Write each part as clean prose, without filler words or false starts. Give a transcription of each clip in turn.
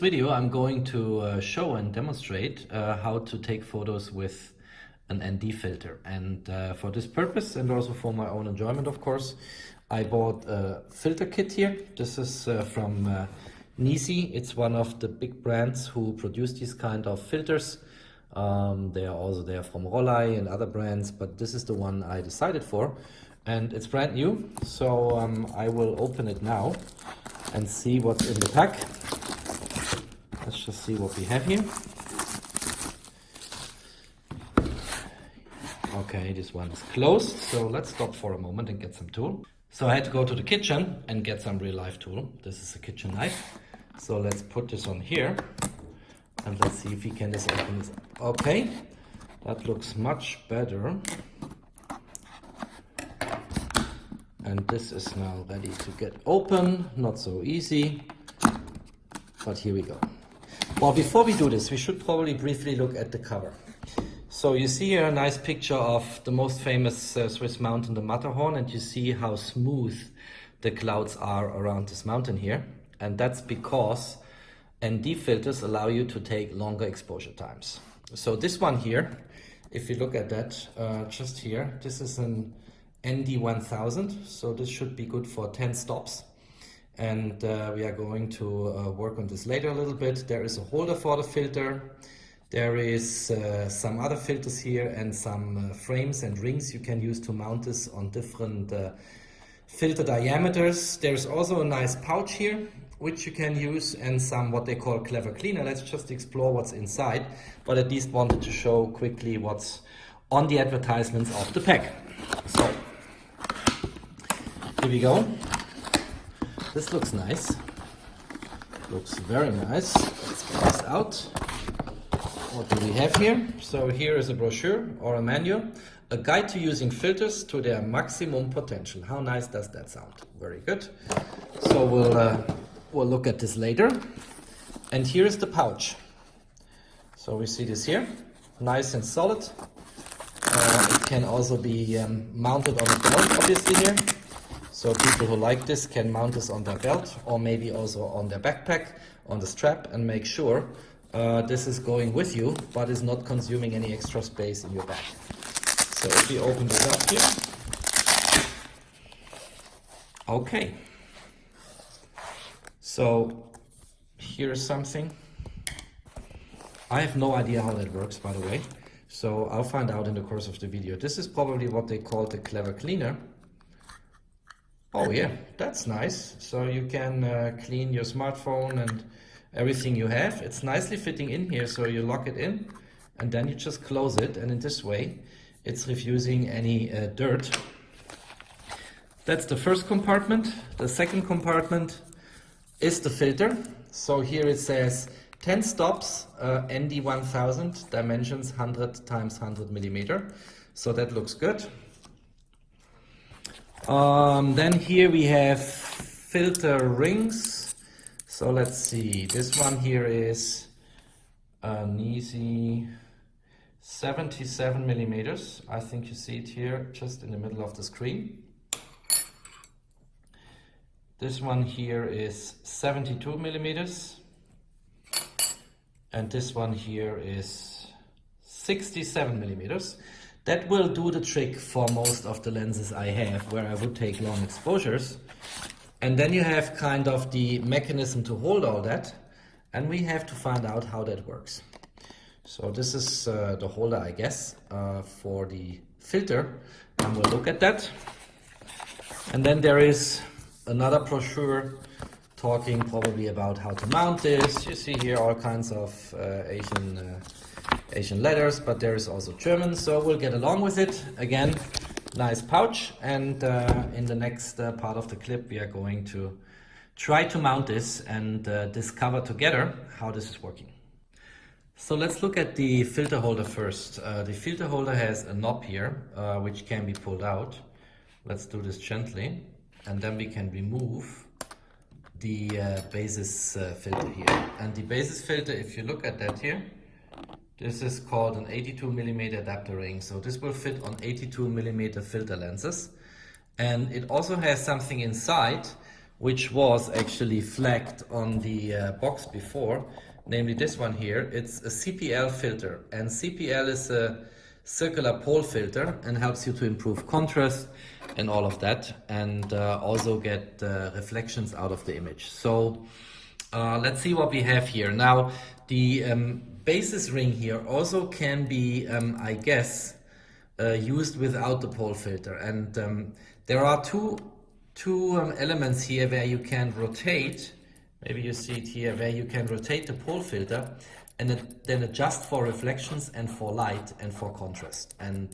video I'm going to show and demonstrate how to take photos with an ND filter, and for this purpose and also for my own enjoyment, of course, I bought a filter kit here. This is from Nisi. It's one of the big brands who produce these kind of filters. They are also there from Rollei and other brands, but this is the one I decided for, and it's brand new. So I will open it now and see what's in the pack. Let's just see what we have here. Okay, this one is closed, so let's stop for a moment and get some tool. So I had to go to the kitchen and get some real life tool. This is a kitchen knife. So let's put this on here and let's see if we can just open this up. Okay, that looks much better. And this is now ready to get open. Not so easy, but here we go. Well, before we do this, we should probably briefly look at the cover. So you see here a nice picture of the most famous Swiss mountain, the Matterhorn, and you see how smooth the clouds are around this mountain here. And that's because ND filters allow you to take longer exposure times. So this one here, if you look at that, just here, this is an ND 1000, so this should be good for 10 stops. And we are going to work on this later a little bit. There is a holder for the filter. There is some other filters here and some frames and rings you can use to mount this on different filter diameters. There's also a nice pouch here which you can use, and some what they call clever cleaner. Let's just explore what's inside, but at least wanted to show quickly what's on the advertisements of the pack. So here we go. This looks nice. Looks very nice. Let's get this out. What do we have here? So here is a brochure or a manual, a guide to using filters to their maximum potential. How nice does that sound? Very good. So we'll look at this later. And here is the pouch. So we see this here, nice and solid. It can also be mounted on a belt, obviously here. So people who like this can mount this on their belt or maybe also on their backpack, on the strap, and make sure this is going with you, but is not consuming any extra space in your bag. So if we open this up here. Okay. So here's something. I have no idea how that works, by the way. So I'll find out in the course of the video. This is probably what they call the clever cleaner. Oh yeah, that's nice. So you can clean your smartphone and everything you have. It's nicely fitting in here, so you lock it in and then you just close it, and in this way it's refusing any dirt. That's the first compartment. The second compartment is the filter. So here it says 10 stops, ND 1000, dimensions 100 times 100 millimeter. So that looks good. Then here we have filter rings. So let's see, this one here is Nisi 77 millimeters. I think you see it here just in the middle of the screen. This one here is 72 millimeters. And this one here is 67 millimeters. That will do the trick for most of the lenses I have, where I would take long exposures. And then you have kind of the mechanism to hold all that, and we have to find out how that works. So this is the holder, I guess, for the filter, and we'll look at that. And then there is another brochure talking probably about how to mount this. You see here all kinds of Asian letters, but there is also German, so we'll get along with it. Again, nice pouch, and in the next part of the clip we are going to try to mount this and discover together how this is working. So let's look at the filter holder first. The filter holder has a knob here which can be pulled out. Let's do this gently, and then we can remove the basis filter here. And the basis filter, if you look at that here, this is called an 82mm adapter ring. So this will fit on 82mm filter lenses. And it also has something inside which was actually flagged on the box before, namely this one here. It's a CPL filter, and CPL is a circular pole filter and helps you to improve contrast and all of that, and also get reflections out of the image. So let's see what we have here. Now the basis ring here also can be, I guess, used without the pole filter, and there are two elements here where you can rotate. Maybe you see it here, where you can rotate the pole filter and then adjust for reflections and for light and for contrast. And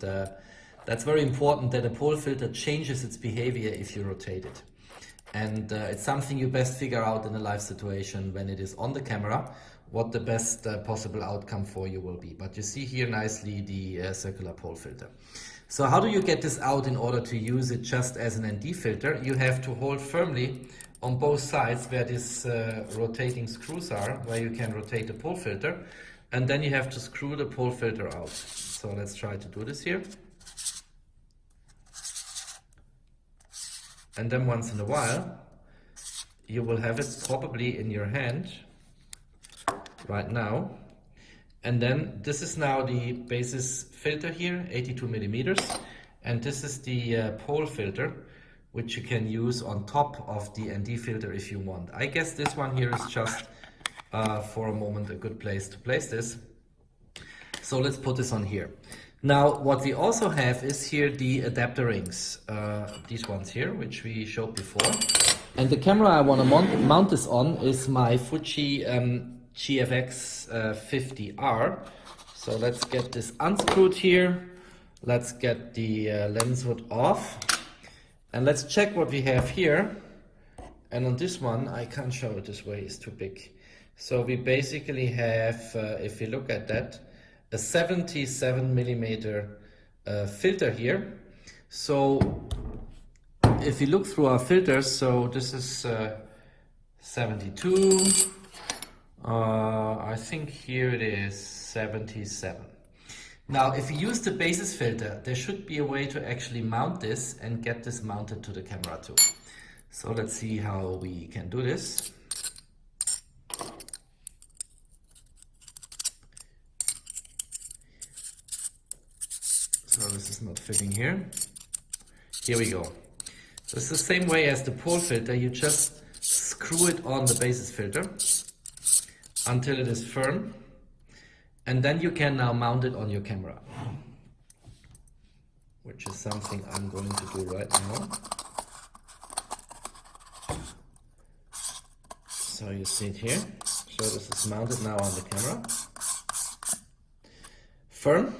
that's very important, that a pole filter changes its behavior if you rotate it. And it's something you best figure out in a live situation when it is on the camera, what the best possible outcome for you will be. But you see here nicely the circular pole filter. So how do you get this out in order to use it just as an ND filter? You have to hold firmly on both sides where these rotating screws are, where you can rotate the pole filter, and then you have to screw the pole filter out. So let's try to do this here. And then once in a while, you will have it probably in your hand right now. And then this is now the basis filter here, 82 millimeters. And this is the pole filter, which you can use on top of the ND filter if you want. I guess this one here is just for a moment a good place to place this. So let's put this on here. Now what we also have is here the adapter rings, these ones here, which we showed before. And the camera I want to mount this on is my Fuji GFX 50R. So let's get this unscrewed here. Let's get the lens hood off. And let's check what we have here. And on this one, I can't show it this way, it's too big. So we basically have, if you look at that, a 77 millimeter filter here. So if you look through our filters, so this is 72. I think here it is 77. Now, if you use the basis filter, there should be a way to actually mount this and get this mounted to the camera too. So let's see how we can do this. So this is not fitting here. Here we go. So it's the same way as the pole filter. You just screw it on the basis filter until it is firm, and then you can now mount it on your camera, which is something I'm going to do right now. So you see it here. So this is mounted now on the camera. Firm.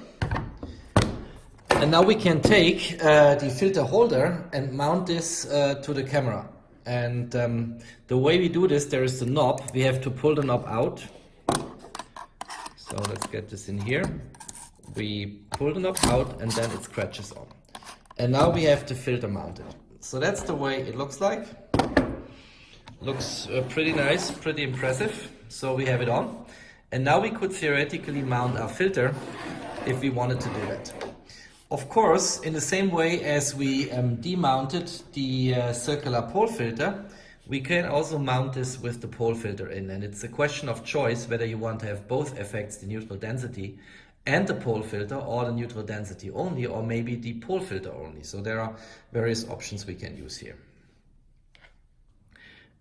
And now we can take the filter holder and mount this to the camera. And the way we do this, there is the knob. We have to pull the knob out. So let's get this in here. We pull the knob out and then it scratches on. And now we have the filter mounted. So that's the way it looks like. Looks pretty nice, pretty impressive. So we have it on. And now we could theoretically mount our filter if we wanted to do that. Of course, in the same way as we demounted the circular pole filter, we can also mount this with the pole filter in. And it's a question of choice whether you want to have both effects, the neutral density and the pole filter, or the neutral density only, or maybe the pole filter only. So there are various options we can use here.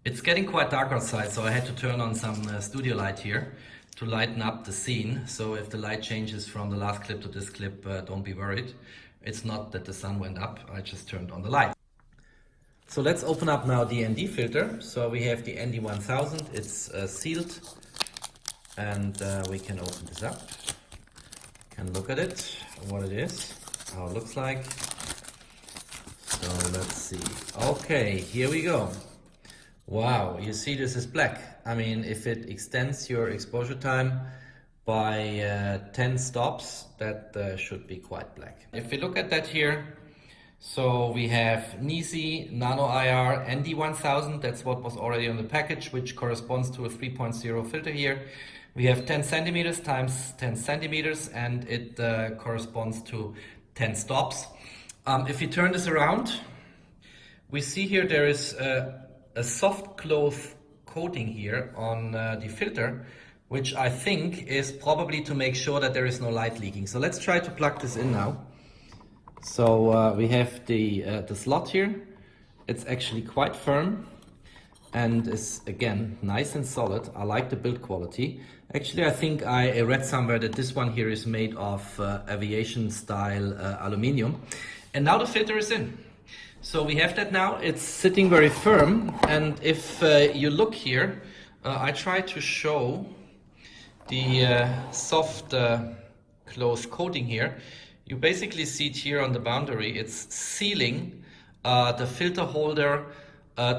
It's getting quite dark outside, so I had to turn on some studio light here to lighten up the scene. So if the light changes from the last clip to this clip, don't be worried. It's not that the sun went up, I just turned on the light. So let's open up now the ND filter. So we have the ND 1000, it's sealed, and we can open this up. Can look at it, what it is, how it looks like. So let's see. Okay, here we go. Wow, you see this is black. I mean, if it extends your exposure time by 10 stops, that should be quite black. If we look at that here, so we have Nisi Nano IR ND 1000, that's what was already on the package, which corresponds to a 3.0 filter here. We have 10 centimeters times 10 centimeters, and it corresponds to 10 stops. If you turn this around, we see here there is a soft cloth coating here on the filter, which I think is probably to make sure that there is no light leaking. So let's try to plug this in now. So we have the slot here. It's actually quite firm and is again nice and solid. I like the build quality. Actually, I think I read somewhere that this one here is made of aviation style aluminium. And now the filter is in. So we have that now. It's sitting very firm. And if you look here, I try to show the soft cloth coating here. You basically see it here on the boundary. It's sealing the filter holder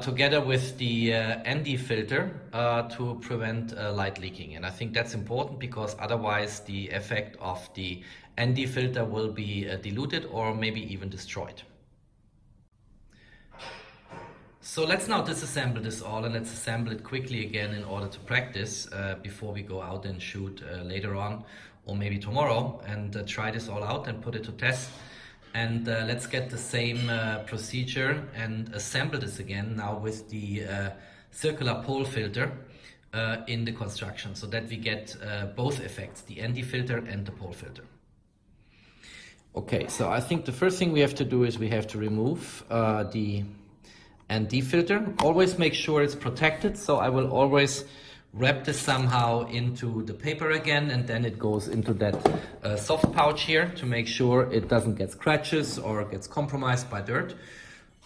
together with the ND filter to prevent light leaking. And I think that's important because otherwise the effect of the ND filter will be diluted or maybe even destroyed. So let's now disassemble this all and let's assemble it quickly again in order to practice before we go out and shoot later on or maybe tomorrow, and try this all out and put it to test. And let's get the same procedure and assemble this again now with the circular pole filter in the construction, so that we get both effects, the ND filter and the pole filter. Okay, so I think the first thing we have to do is we have to remove the ND filter. Always make sure it's protected, so I will always wrap this somehow into the paper again, and then it goes into that soft pouch here to make sure it doesn't get scratches or gets compromised by dirt.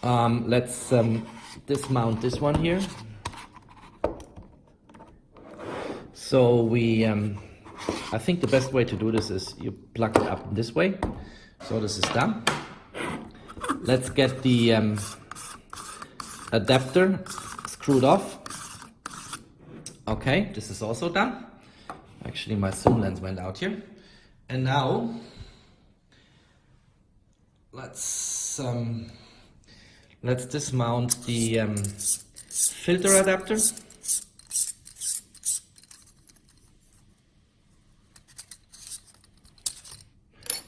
Let's dismount this one here. So we, I think the best way to do this is you plug it up this way. So this is done. Let's get the adapter screwed off. Okay, this is also done. Actually, my zoom lens went out here. And now, let's dismount the filter adapter.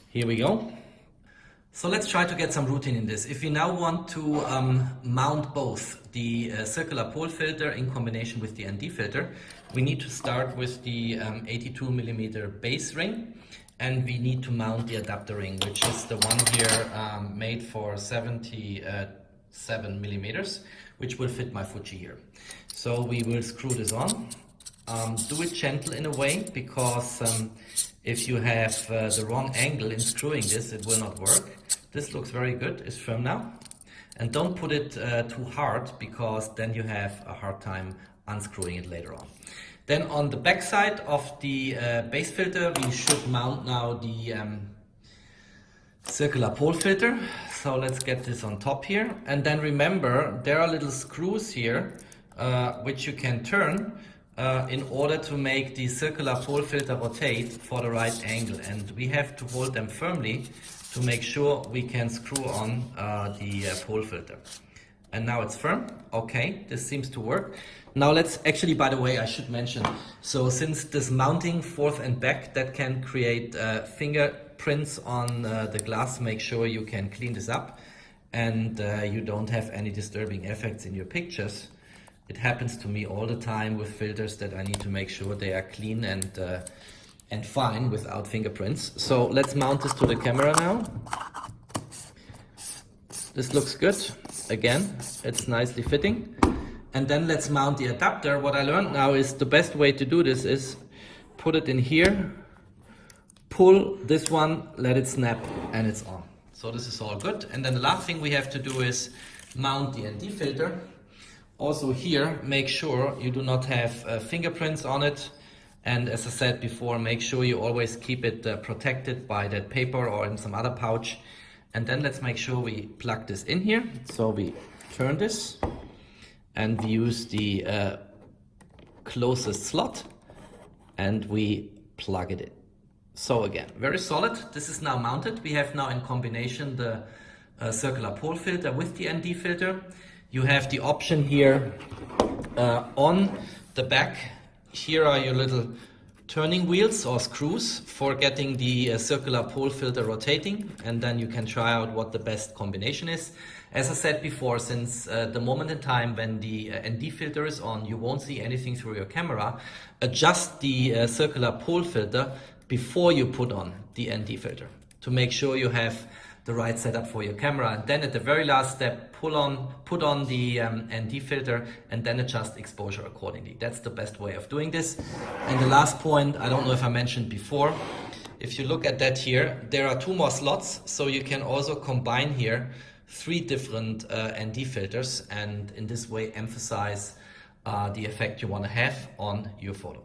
Here we go. So let's try to get some routine in this. If we now want to mount both the circular pole filter in combination with the ND filter, we need to start with the 82mm base ring, and we need to mount the adapter ring, which is the one here made for 77mm, which will fit my Fuji here. So we will screw this on. Do it gentle in a way, because if you have the wrong angle in screwing this, it will not work. This looks very good, it's firm now. And don't put it too hard, because then you have a hard time unscrewing it later on. Then on the back side of the base filter, we should mount now the circular pole filter. So let's get this on top here. And then remember, there are little screws here which you can turn in order to make the circular pole filter rotate for the right angle. And we have to hold them firmly to make sure we can screw on the pole filter. And now it's firm. Okay, this seems to work. Now let's actually, by the way, I should mention, so since this mounting forth and back, that can create fingerprints on the glass, make sure you can clean this up and you don't have any disturbing effects in your pictures. It happens to me all the time with filters that I need to make sure they are clean and fine without fingerprints. So let's mount this to the camera now. This looks good. Again, it's nicely fitting. And then let's mount the adapter. What I learned now is the best way to do this is put it in here, pull this one, let it snap, and it's on. So this is all good. And then the last thing we have to do is mount the ND filter. Also here, make sure you do not have fingerprints on it. And as I said before, make sure you always keep it protected by that paper or in some other pouch. And then let's make sure we plug this in here. So we turn this and we use the closest slot and we plug it in. So again, very solid. This is now mounted. We have now in combination the circular pole filter with the ND filter. You have the option here on the back. Here are your little turning wheels or screws for getting the circular pole filter rotating, and then you can try out what the best combination is. As I said before, since the moment in time when the ND filter is on, you won't see anything through your camera, adjust the circular pole filter before you put on the ND filter to make sure you have the right setup for your camera. And then at the very last step, put on the ND filter and then adjust exposure accordingly. That's the best way of doing this. And the last point, I don't know if I mentioned before, if you look at that here, there are 2 more slots, so you can also combine here 3 different ND filters, and in this way emphasize the effect you want to have on your photo.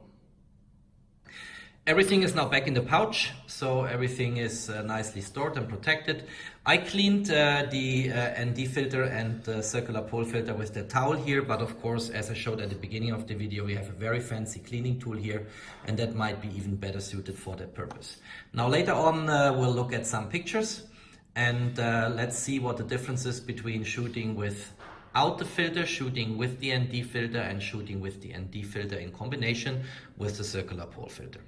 Everything is now back in the pouch, so everything is nicely stored and protected. I cleaned the ND filter and the circular pole filter with the towel here, but of course, as I showed at the beginning of the video, we have a very fancy cleaning tool here, and that might be even better suited for that purpose. Now later on, we'll look at some pictures, and let's see what the difference is between shooting without the filter, shooting with the ND filter, and shooting with the ND filter in combination with the circular pole filter.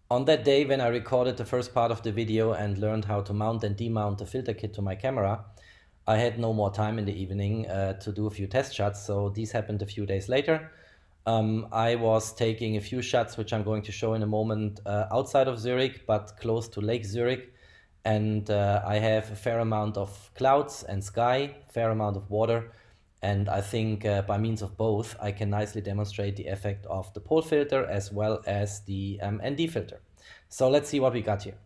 On that day when I recorded the first part of the video and learned how to mount and demount the filter kit to my camera, I had no more time in the evening to do a few test shots, so these happened a few days later. I was taking a few shots, which I'm going to show in a moment, outside of Zurich, but close to Lake Zurich. And I have a fair amount of clouds and sky, fair amount of water. And I think by means of both, I can nicely demonstrate the effect of the pole filter as well as the ND filter. So let's see what we got here.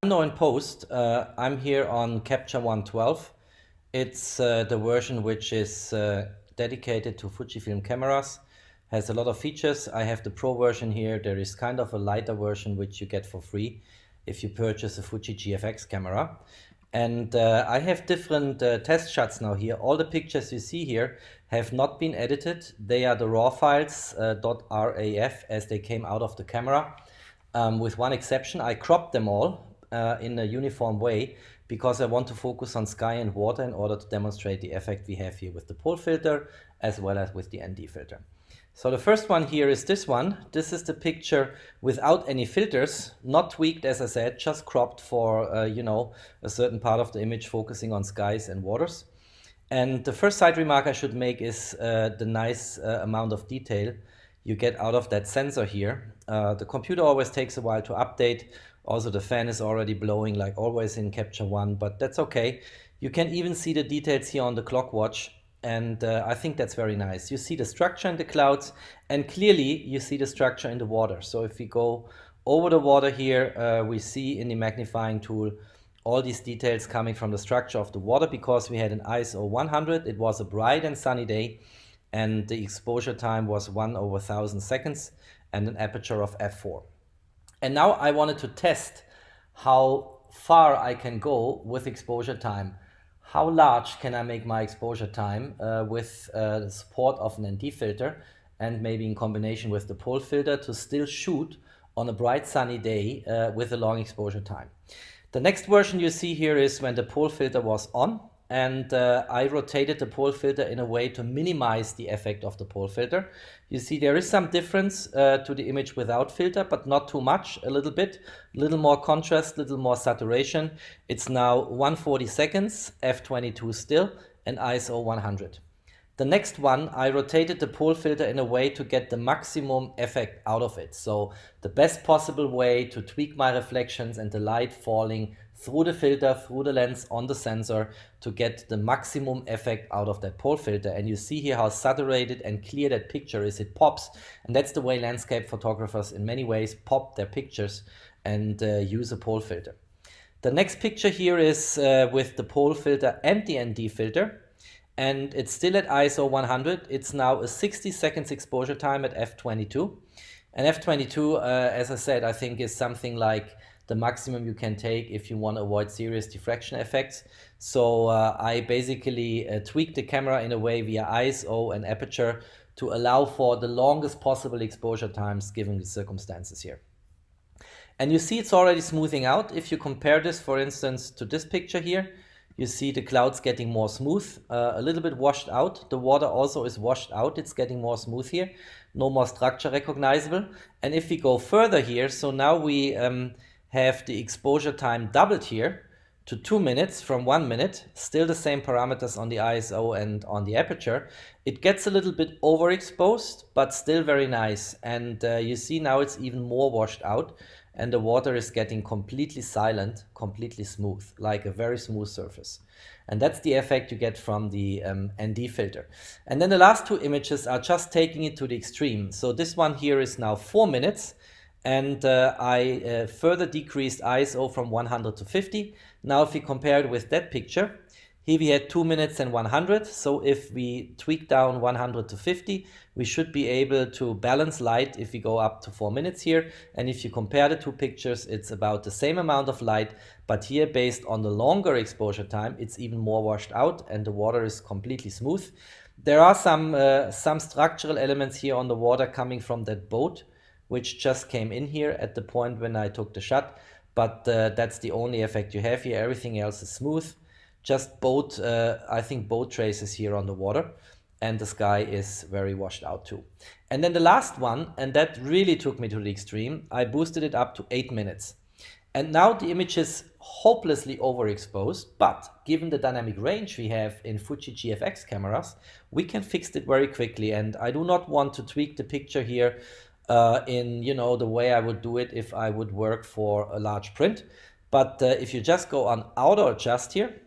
Now in post, I'm here on Capture 112. It's the version which is dedicated to Fujifilm cameras. Has a lot of features. I have the Pro version here. There is kind of a lighter version which you get for free if you purchase a Fuji GFX camera. And I have different test shots now here. All the pictures you see here have not been edited. They are the raw files, .raf, as they came out of the camera. With one exception, I cropped them all in a uniform way because I want to focus on sky and water in order to demonstrate the effect we have here with the pole filter as well as with the ND filter. So the first one here is this one. This is the picture without any filters, not tweaked as I said, just cropped for you know, a certain part of the image focusing on skies and waters. And the first side remark I should make is the nice amount of detail you get out of that sensor here. The computer always takes a while to update. Also the fan is already blowing like always in Capture One, but that's okay. You can even see the details here on the clock watch. And I think that's very nice. You see the structure in the clouds, and clearly you see the structure in the water. So if we go over the water here, we see in the magnifying tool all these details coming from the structure of the water because we had an ISO 100. It was a bright and sunny day, and the exposure time was 1/1000 seconds and an aperture of f4. And now I wanted to test how far I can go with exposure time. How large can I make my exposure time with the support of an ND filter and maybe in combination with the pole filter to still shoot on a bright sunny day with a long exposure time. The next version you see here is when the pole filter was on, and I rotated the pole filter in a way to minimize the effect of the pole filter. You see there is some difference to the image without filter, but not too much, a little bit, a little more contrast, a little more saturation. It's now 140 seconds, f22 still, and ISO 100. The next one, I rotated the pole filter in a way to get the maximum effect out of it. So the best possible way to tweak my reflections and the light falling through the filter, through the lens on the sensor to get the maximum effect out of that pole filter. And you see here how saturated and clear that picture is. It pops. And that's the way landscape photographers in many ways pop their pictures and use a pole filter. The next picture here is with the pole filter and the ND filter. And it's still at ISO 100. It's now a 60 seconds exposure time at f22. And f22, as I said, I think is something like the maximum you can take if you want to avoid serious diffraction effects. So I basically tweaked the camera in a way via ISO and aperture to allow for the longest possible exposure times given the circumstances here. And you see it's already smoothing out. If you compare this, for instance, to this picture here, you see the clouds getting more smooth, a little bit washed out. The water also is washed out. It's getting more smooth here. no more structure recognizable. And if we go further here, so now we have the exposure time doubled here to 2 minutes from 1 minute, still the same parameters on the ISO and on the aperture. It gets a little bit overexposed, but still very nice. And you see now it's even more washed out, and the water is getting completely silent, completely smooth, like a very smooth surface. And that's the effect you get from the ND filter. And then the last two images are just taking it to the extreme. So this one here is now 4 minutes, and I further decreased ISO from 100 to 50. Now if we compare it with that picture, here we had 2 minutes and 100. So if we tweak down 100 to 50, we should be able to balance light if we go up to 4 minutes here. And if you compare the two pictures, it's about the same amount of light, but here based on the longer exposure time, it's even more washed out and the water is completely smooth. There are some structural elements here on the water coming from that boat, which just came in here at the point when I took the shot, but that's the only effect you have here. Everything else is smooth, just boat, I think boat traces here on the water, and the sky is very washed out too. And then the last one, and that really took me to the extreme, I boosted it up to 8 minutes. And now the image is hopelessly overexposed, but given the dynamic range we have in Fuji GFX cameras, we can fix it very quickly. And I do not want to tweak the picture here in the way I would do it if I would work for a large print. But if you just go on auto adjust here,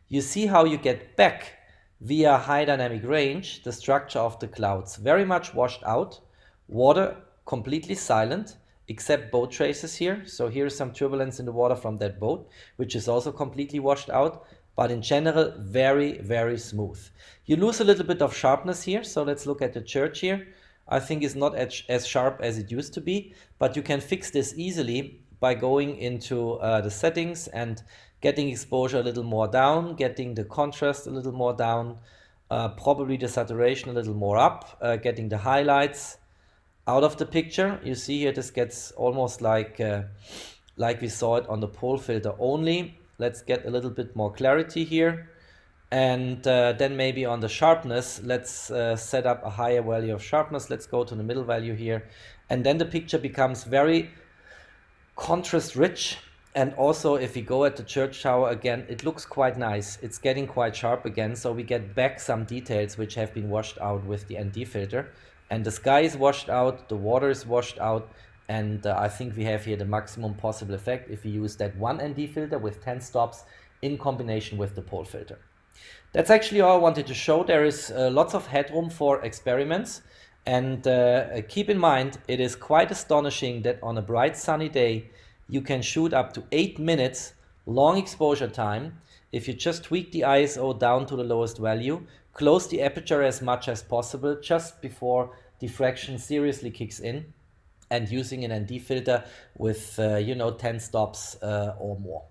you see how you get back via high dynamic range the structure of the clouds, very much washed out, water completely silent, except boat traces here. So here's some turbulence in the water from that boat, which is also completely washed out, but in general, very, very smooth. You lose a little bit of sharpness here. So let's look at the church here. I think it's not as sharp as it used to be, but you can fix this easily by going into the settings and getting exposure a little more down, getting the contrast a little more down, probably the saturation a little more up, getting the highlights out of the picture. You see here this gets almost like we saw it on the pole filter only. Let's get a little bit more clarity here. And then maybe on the sharpness, let's set up a higher value of sharpness. Let's go to the middle value here. And then the picture becomes very contrast rich. And also if we go at the church tower again, it looks quite nice. It's getting quite sharp again. So we get back some details which have been washed out with the ND filter. And the sky is washed out, the water is washed out. And I think we have here the maximum possible effect if we use that one ND filter with 10 stops in combination with the pole filter. That's actually all I wanted to show. There is lots of headroom for experiments. And keep in mind, it is quite astonishing that on a bright sunny day, you can shoot up to 8 minutes long exposure time if you just tweak the ISO down to the lowest value, close the aperture as much as possible just before diffraction seriously kicks in, and using an ND filter with 10 stops or more.